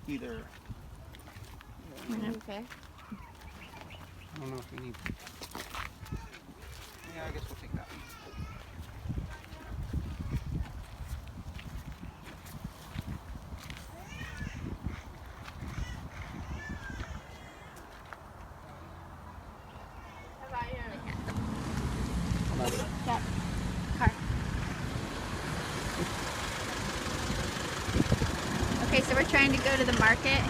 Either. Okay. I don't know if we need. Yeah, I guess we'll take that one. That car. Okay, so we're trying to go to the market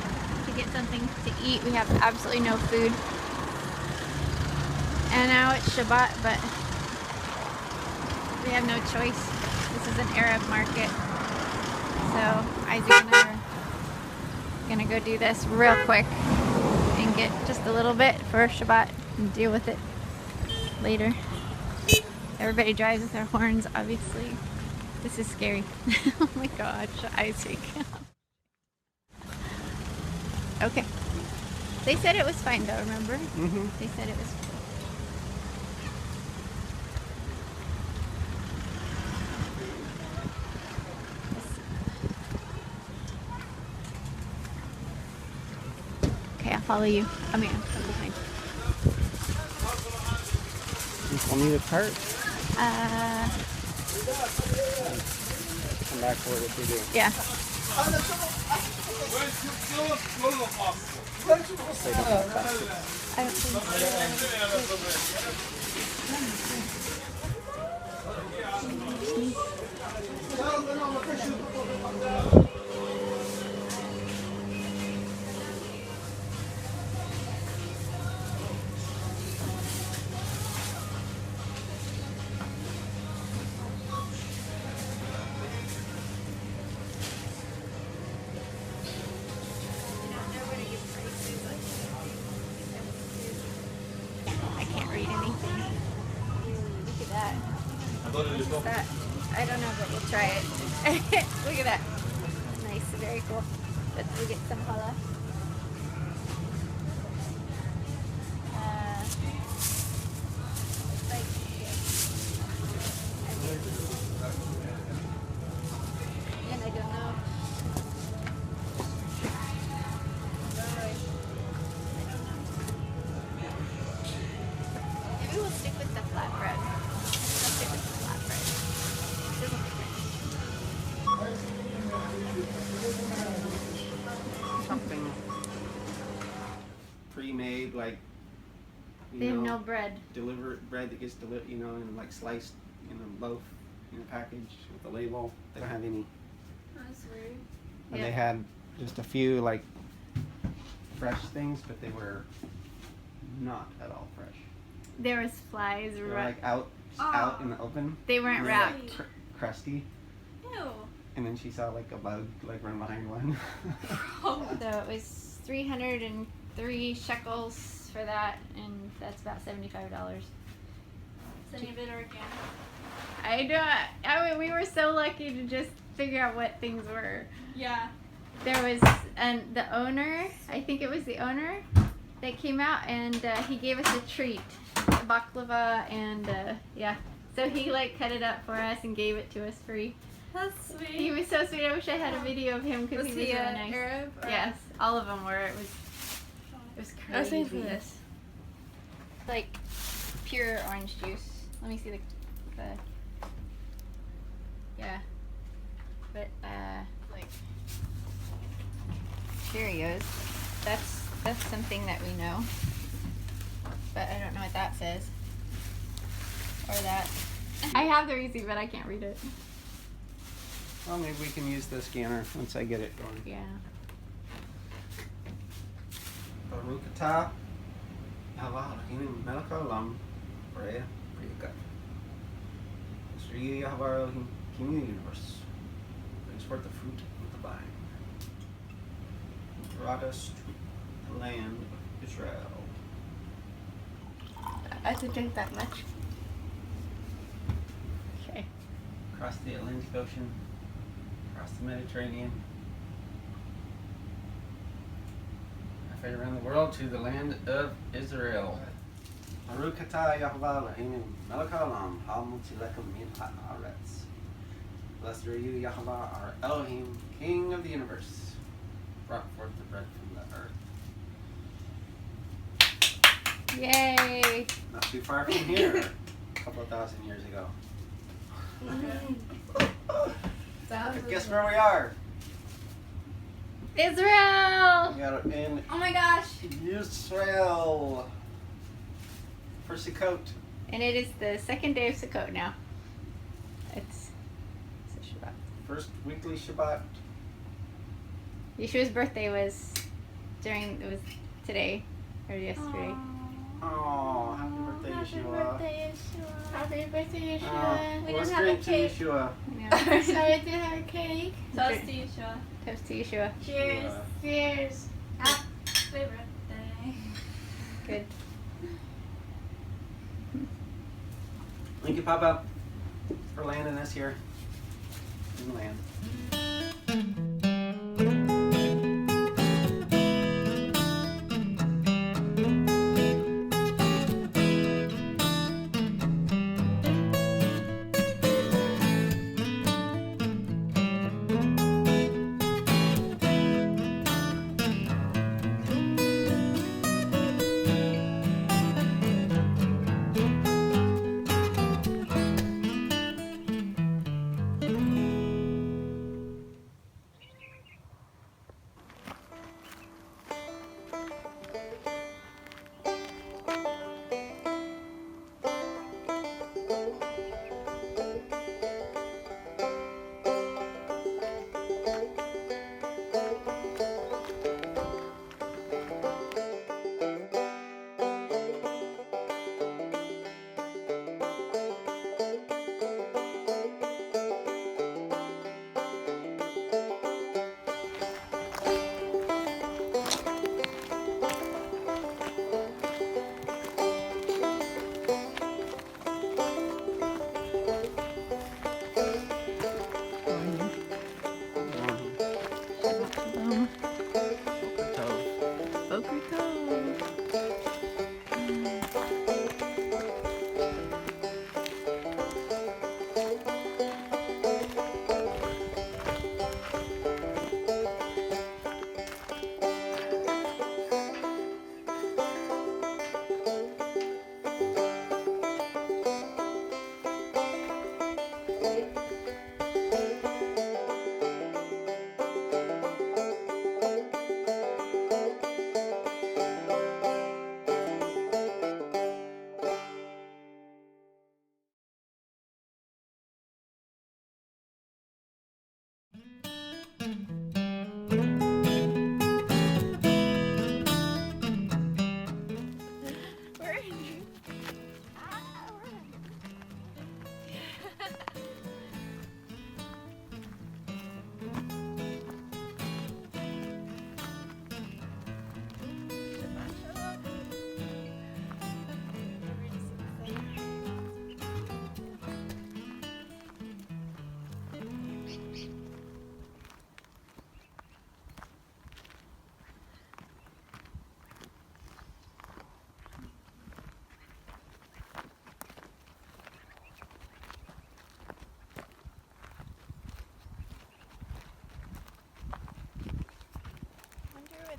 to get something to eat. We have absolutely no food. And now it's Shabbat, but we have no choice. This is an Arab market. So Isaac and I are gonna go do this real quick and get just a little bit for Shabbat and deal with it later. Everybody drives with their horns, obviously. This is scary. Oh my gosh, Isaac. Okay. They said it was fine though, remember? Mm-hmm. They said it was cool. Okay, I'll follow you. Come here, come behind. I'll need a cart. Come back for it if we do. Yeah. I don't think I can't read anything. Look at that. What's that? I don't know, but we'll try it. Look at that. Nice, very cool. Let's go get some challah. And I don't know. Maybe we'll stick with the flatbread. Let's stick with the flatbread. Something pre-made, like They have no bread. delivered bread that gets delivered, and like sliced in a loaf in a package with a label. They don't have any. That's weird. And Yeah. they had just a few like fresh things, but they were not at all fresh. There was flies. They were like out in the open. They weren't And wrapped. like crusty. Ew. And then she saw like a bug like run behind one. Oh. So it was 303 shekels for that, and that's about $75. Is any of it organic? I don't. I mean, we were so lucky to just figure out what things were. Yeah. There was, and the owner, I think it was the owner, that came out and he gave us a treat, baklava, and yeah. So he like cut it up for us and gave it to us free. That's sweet. He was so sweet. I wish I had a video of him because Was he was he really nice. Arab? Or? Yes, all of them were. It was crazy. I was waiting for this. Like pure orange juice. Let me see the yeah. But like Cheerios. That's something that we know. But I don't know what that says. Or that. I have the receipt, but I can't read it. Well, maybe we can use the scanner once I get it going. Yeah. Baruch atah Elohim Melech Haolam Rebekah Yahweh Elohim, King of the universe, brings forth the fruit of the vine, and brought us to the land of Israel. I have to drink that much. Okay. Across the Atlantic Ocean, across the Mediterranean, halfway around the world to the land of Israel. Baruch atah Yahweh Elohim Melech Haolam Hamotzi Lechem min haaretz. Blessed are you, Yahweh, our Elohim, King of the universe, brought forth the bread from the earth. Yay! Not too far from here, a couple of thousand years ago. Guess where we are? Israel! We are in Oh my gosh. Israel for Sukkot. And it is the second day of Sukkot now. It's a Shabbat. First weekly Shabbat. Yeshua's birthday was today or yesterday. Oh, happy birthday, Yahshua. Happy birthday, Yeshua. Oh, We let's didn't have a drink to cake. Yeshua. Yeah. Sorry, I didn't have a cake. Toast to Yeshua. Toast to Yeshua. Cheers. Yeshua. Cheers. Happy birthday. Good. Thank you, Papa, for landing us here in the land.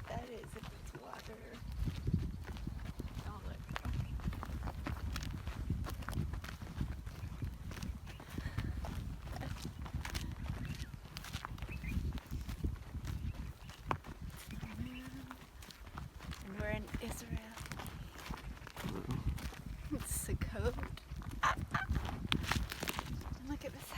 That is, if it's water. Oh, look. And we're in Israel. It's Sukkot. Look at the sun.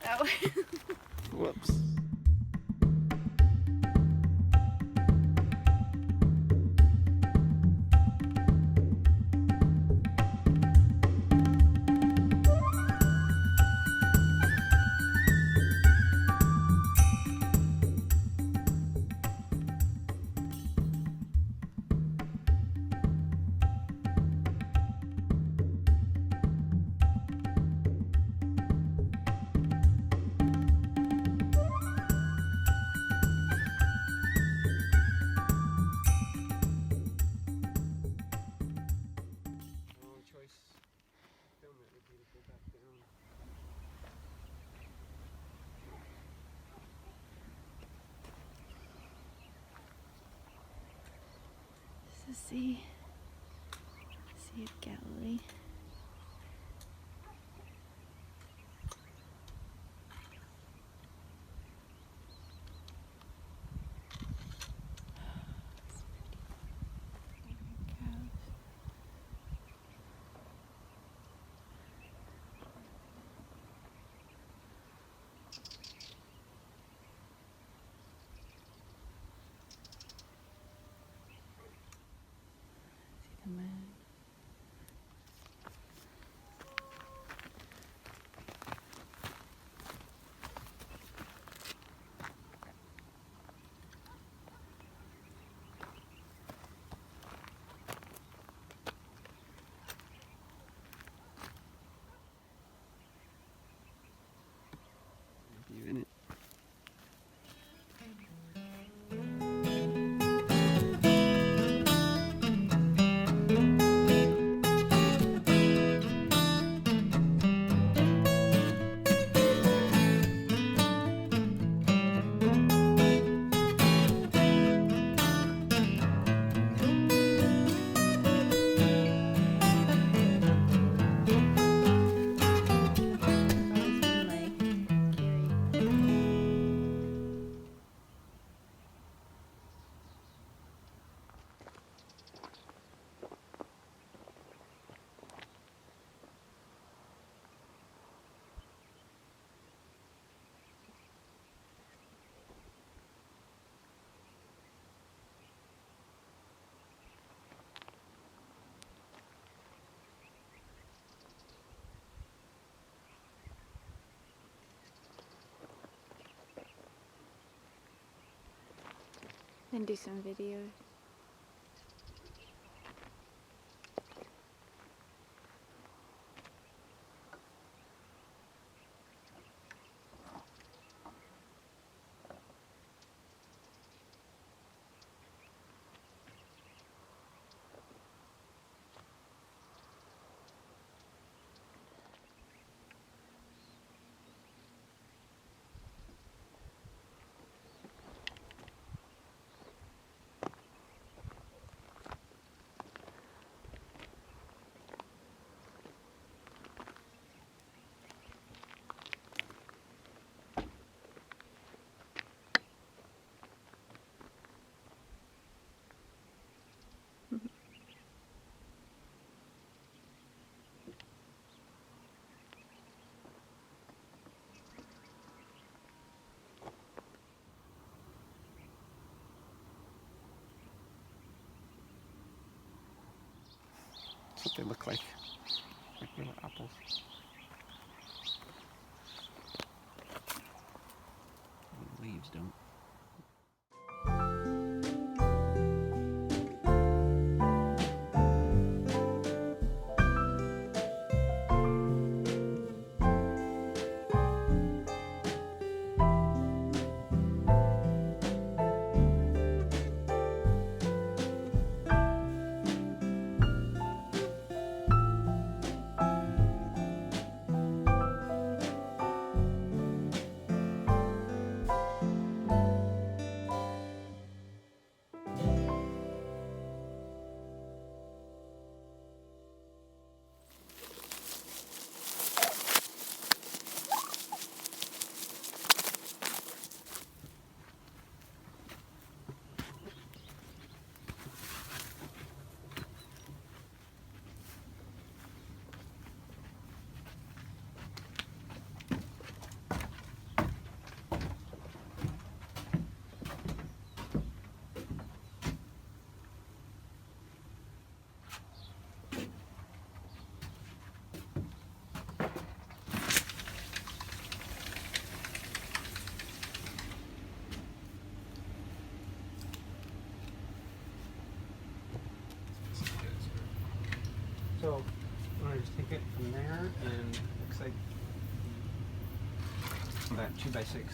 Oh. Whoops. Sea of Galilee. The moon. You in it? And do some video. That's what they look like little apples. The leaves don't. So I'm going to just take it from there, and it looks like that 2x6.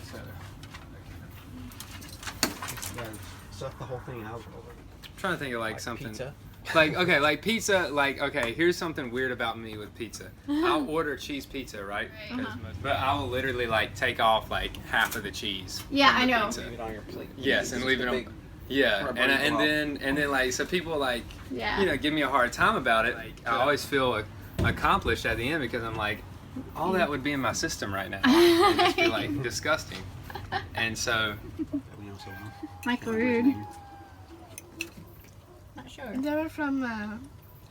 So yeah, stuff the whole thing out. I'm trying to think of like something. Pizza. Like, okay, like pizza, like, okay, here's something weird about me with pizza. I'll order cheese pizza, right? But I will literally, like, take off, like, half of the cheese. Yeah, from I the know. pizza. Leave it on your plate. Yes, and leave it on. Yeah, For a and brain then like so people like Yeah. give me a hard time about it. Like I always feel accomplished at the end because I'm like, all that would be in my system right now. It'd just be like disgusting. And so Michael Rude. Not sure. They were from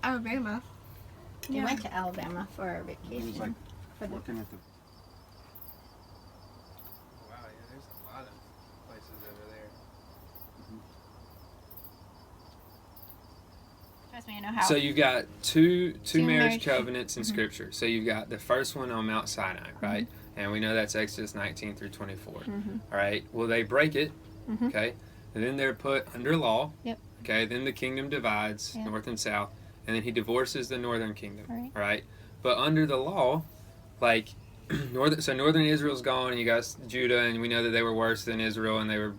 Alabama. We went to Alabama for our It was vacation. like For the, working at the. wow, yeah, there's a lot of places over there. trust me, I know how. So you've got two Two marriage marriage- covenants in Scripture. So you've got the first one on Mount Sinai, right? And we know that's Exodus 19 through 24. All right. Well, they break it, okay? And then they're put under law. Yep. Okay. Then the kingdom divides, Yeah. north and south, and then he divorces the northern kingdom. Right. Right. But under the law, like northern Israel's gone, and you got Judah, and we know that they were worse than Israel, and they were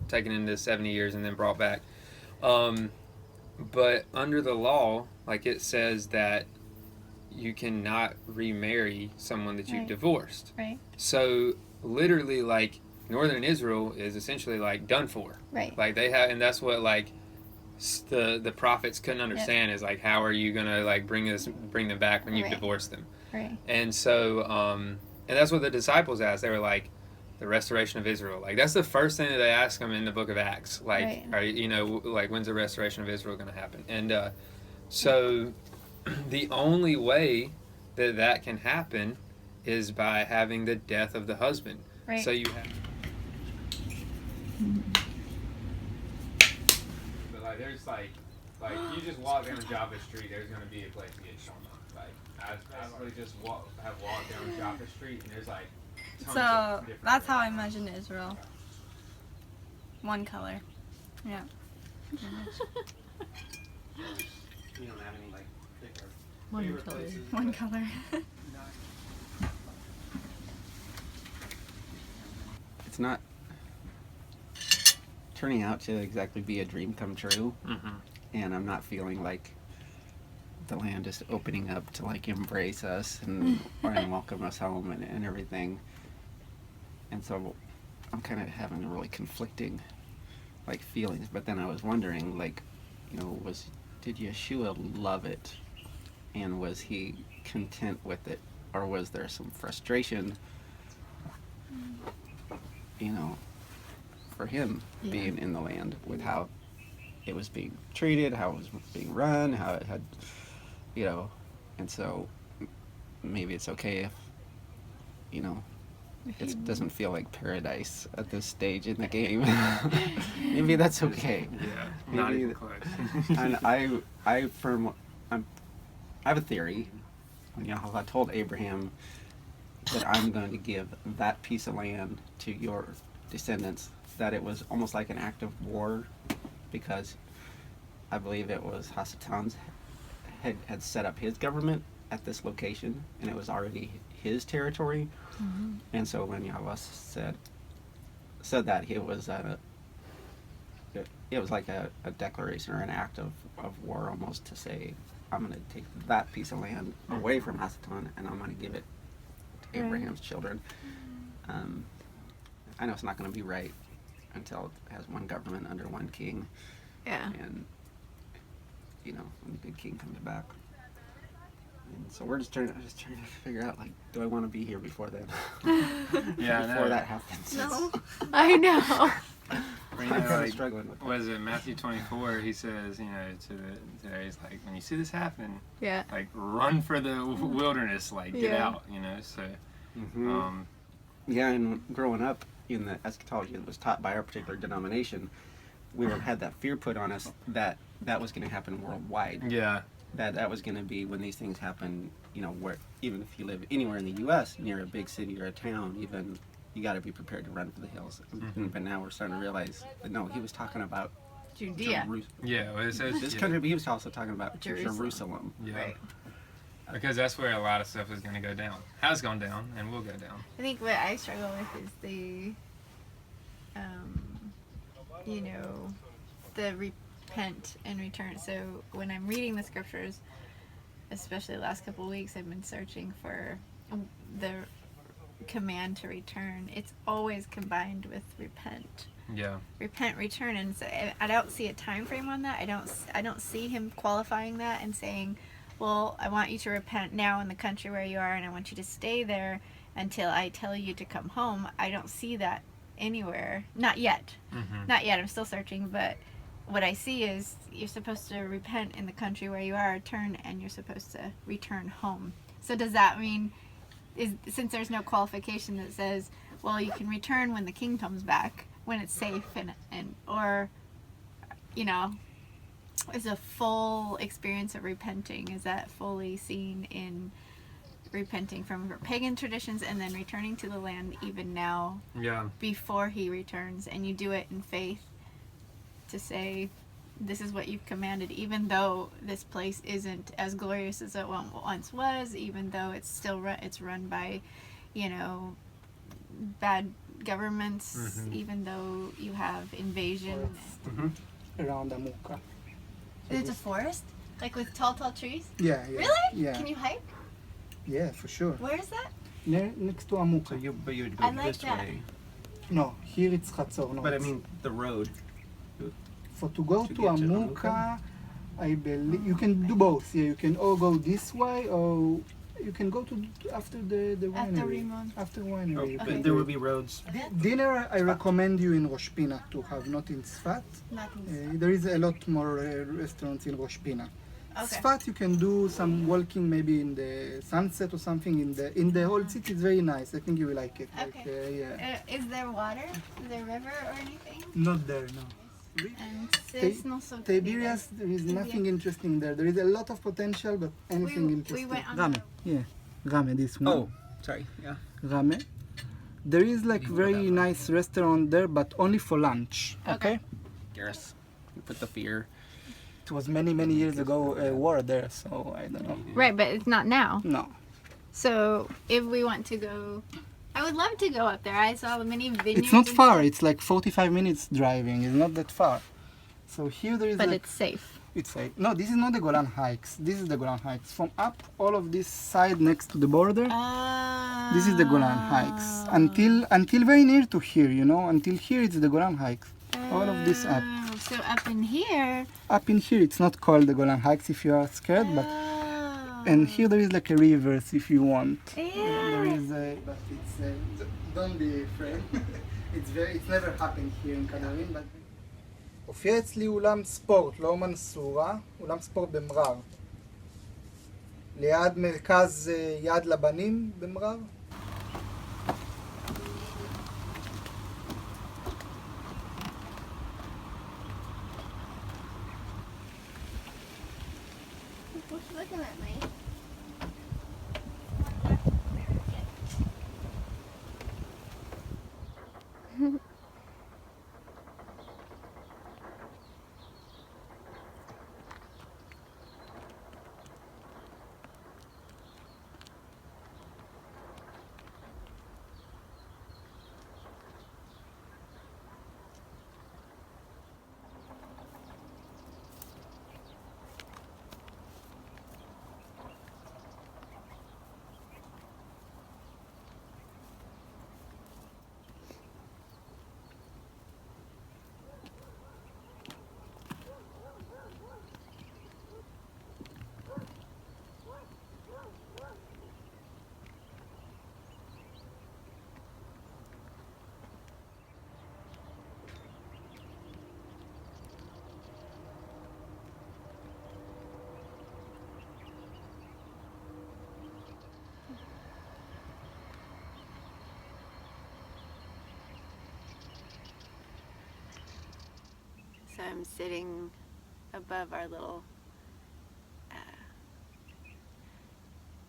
taken into 70 years and then brought back. But under the law, like it says that you cannot remarry someone that you've Right. divorced. Right. So literally, like northern Israel is essentially like done for. Right. Like they have, and that's what like the prophets couldn't understand is like, how are you gonna like bring them back when you've Right. divorced them? Right. And so, and that's what the disciples asked. They were like, the restoration of Israel. Like that's the first thing that they ask them in the book of Acts. Like, Right. are you know, like when's the restoration of Israel going to happen? And so, the only way that that can happen is by having the death of the husband. Right. So you have. But like, there's like you just walk down Java Street, there's going to be a place to get shawarma. Like I basically just walked down Java Street, and there's like. tons So of different that's how I places. imagine Israel. One color. Yeah. You don't have any like particular One favorite color. places? One color. It's not turning out to exactly be a dream come true, and I'm not feeling like the land is opening up to like embrace us and welcome us home and everything. And so I'm kind of having really conflicting like feelings. But then I was wondering, like, you know, did Yahshua love it, and was he content with it, or was there some frustration, you know, for him being in the land with how it was being treated, how it was being run, how it had, you know, and so maybe it's okay if, you know, it doesn't feel like paradise at this stage in the game. Maybe that's okay. Yeah, not Maybe even close. And I have a theory. When Yahweh told Abraham that I'm going to give that piece of land to your descendants, that it was almost like an act of war, because I believe it was Hasatan's had set up his government at this location, and it was already his territory. And so when Yahweh said that, it was like a declaration or an act of war, almost, to say, I'm going to take that piece of land away from Hasatan and I'm going to give it to Abraham's children. I know it's not going to be right until it has one government under one king. Yeah. And, you know, when the good king comes back. And so we're just trying to figure out, like, do I want to be here before then? Yeah, Before that happens. No. I know. You I'm know, kind of like, struggling with that. what is it, Matthew 24? He says, you know, he's like, when you see this happen, Yeah. like, run for the wilderness, like, get Yeah. out, you know. So, Yeah, and growing up in the eschatology that was taught by our particular denomination, we had that fear put on us that was going to happen worldwide. yeah, That was going to be when these things happen, you know, where even if you live anywhere in the U.S., near a big city or a town, even, you got to be prepared to run for the hills. But now we're starting to realize that, no, he was talking about Judea. yeah. Well, it says, this yeah, country, but he was also talking about Jerusalem. Jerusalem. yeah. Right. Because that's where a lot of stuff is going to go down. Has gone down and will go down. I think what I struggle with is you know, the repent and return. So when I'm reading the scriptures, especially the last couple of weeks, I've been searching for the command to return, it's always combined with repent. Yeah. Repent, return, and so I don't see a time frame on that. I don't see him qualifying that and saying, well, I want you to repent now in the country where you are, and I want you to stay there until I tell you to come home. I don't see that anywhere. Not yet. Mm-hmm. Not yet. I'm still searching, but what I see is you're supposed to repent in the country where you are, turn, and you're supposed to return home. So does that mean, since there's no qualification that says, well, you can return when the king comes back, when it's safe, and or, you know, is a full experience of repenting, is that fully seen in repenting from pagan traditions and then returning to the land even now, Yeah. before he returns, and you do it in faith to say, this is what you've commanded, even though this place isn't as glorious as it once was, even though it's still it's run by, you know, bad governments, Mhm. even though you have invasion. Around Amuka. It's a forest, like with tall trees. Yeah. Really? Yeah. Can you hike? Yeah, for sure. Where is that? Next to Amuka. So but you would I go like this that. way. No, here it's Chatzor. No, But I mean the road. for to go to to get to Amuka, I believe you can do both. Yeah, you can all go this way, or you can go to after the After winery. Rimon. After winery. Oh, you but can there do would it. be roads. Dinner I recommend you in Rosh Pina to have, not in Sfat. Nothing. There is a lot more restaurants in Rosh Pina. Okay. Sfat you can do some walking maybe in the sunset or something in the whole city. It's very nice. I think you will like it. Okay. Yeah. Is there water? Is there river or anything? Not there, no. And Tiberias, there is nothing interesting there. There is a lot of potential, but anything we interesting. went on Rame, yeah. Rame, this one. Oh, sorry. Yeah. Rame. There is like Even very without nice restaurant there, but only for lunch. Okay. Garrus, you put the fear. It was many years ago a war there, so I don't know. Right, but it's not now. No. So if we want to go, I would love to go up there. I saw the many vineyards. It's not and far. stuff, It's like 45 minutes driving. It's not that far. So here there is but like, it's safe. it's like, no, this is not the Golan Heights. This is the Golan Heights. From up all of this side next to the border, this is the Golan Heights. Until very near to here, you know, until here it's the Golan Heights. All of this up. Oh, so up in here. Up in here it's not called the Golan Heights if you are scared, but and here there is like a river if you want. There Yeah. is a, but it's don't be afraid. it's never happened here in Kadarim, but הופיע אצלי אולם ספורט, לא מנסורה, אולם ספורט במרר. ליד מרכז יד לבנים במרר. Looking at me. So I'm sitting above our little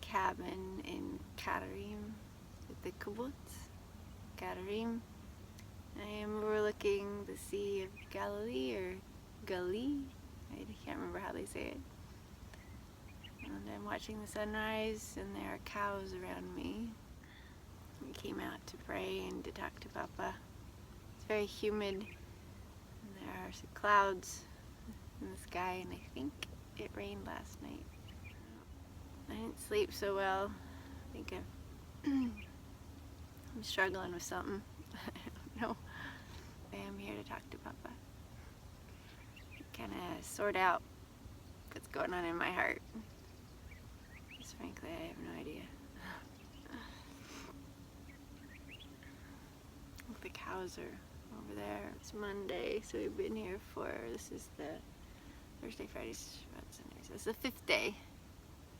cabin in Kadarim, at the Kibbutz Kadarim. I am overlooking the Sea of Galilee or Galilee. I can't remember how they say it. And I'm watching the sunrise, and there are cows around me. We came out to pray and to talk to Papa. It's very humid. And there are some clouds in the sky, and I think it rained last night. I didn't sleep so well. I think I've I'm struggling with something. I don't know. I am here to talk to Papa. Kind of sort out what's going on in my heart. Because frankly, I have no idea. The cows are over there. It's Monday, so we've been here this is the Thursday, Friday, Shabbat, Sunday. So it's the 5th day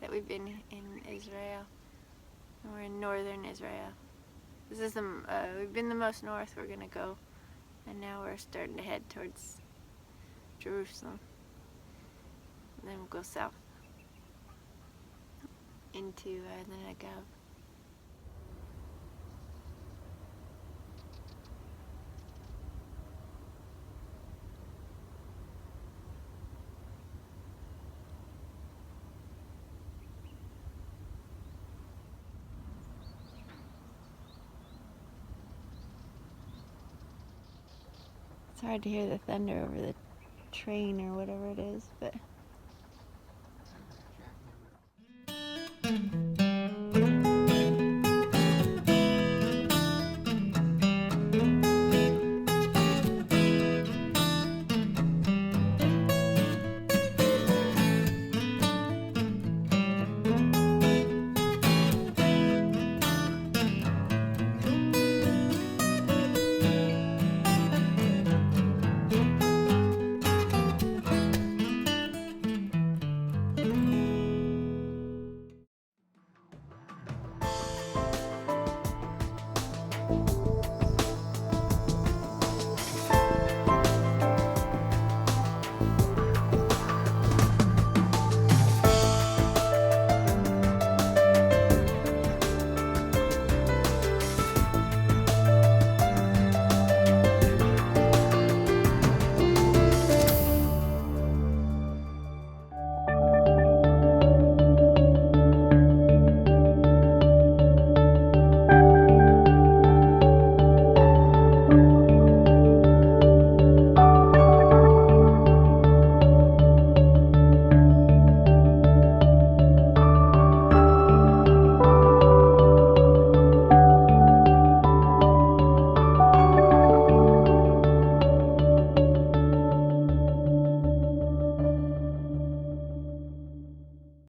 that we've been in Israel. And we're in northern Israel. This is we've been the most north we're gonna go. And now we're starting to head towards Jerusalem. And then we'll go south into the Negev. It's hard to hear the thunder over the train or whatever it is, but